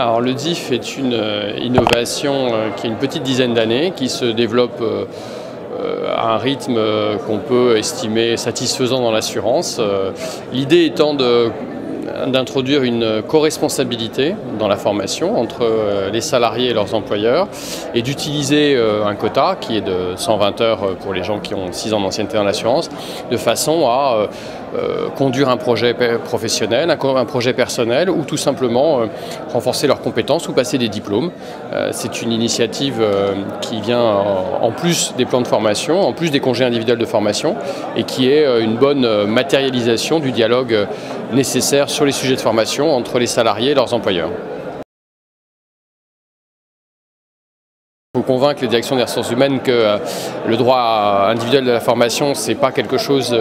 Alors le DIF est une innovation qui a une petite dizaine d'années, qui se développe à un rythme qu'on peut estimer satisfaisant dans l'assurance. L'idée étant d'introduire une co-responsabilité dans la formation entre les salariés et leurs employeurs et d'utiliser un quota qui est de 120 heures pour les gens qui ont 6 ans d'ancienneté dans l'assurance, de façon à conduire un projet professionnel, un projet personnel ou tout simplement renforcer leurs compétences ou passer des diplômes. C'est une initiative qui vient en plus des plans de formation, en plus des congés individuels de formation et qui est une bonne matérialisation du dialogue nécessaire sur les sujets de formation entre les salariés et leurs employeurs. Il faut convaincre les directions des ressources humaines que le droit individuel de la formation, ce n'est pas quelque chose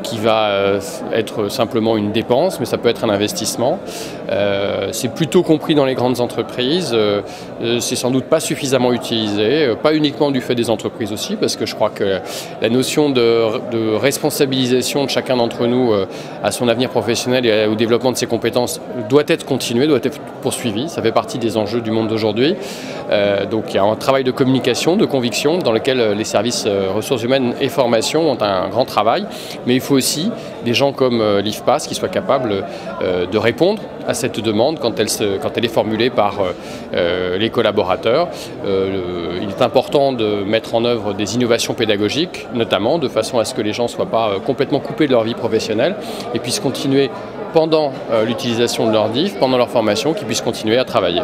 qui va être simplement une dépense, mais ça peut être un investissement. C'est plutôt compris dans les grandes entreprises, c'est sans doute pas suffisamment utilisé, pas uniquement du fait des entreprises aussi, parce que je crois que la notion de responsabilisation de chacun d'entre nous à son avenir professionnel et au développement de ses compétences doit être continuée, doit être poursuivie. Ça fait partie des enjeux du monde d'aujourd'hui. Donc il y a un travail de communication, de conviction, dans lequel les services ressources humaines et formation ont un grand travail. Mais il faut aussi des gens comme l'IFPAS qui soient capables de répondre à cette demande quand elle est formulée par les collaborateurs. Il est important de mettre en œuvre des innovations pédagogiques, notamment de façon à ce que les gens ne soient pas complètement coupés de leur vie professionnelle et puissent continuer pendant l'utilisation de leur DIF, pendant leur formation, qu'ils puissent continuer à travailler.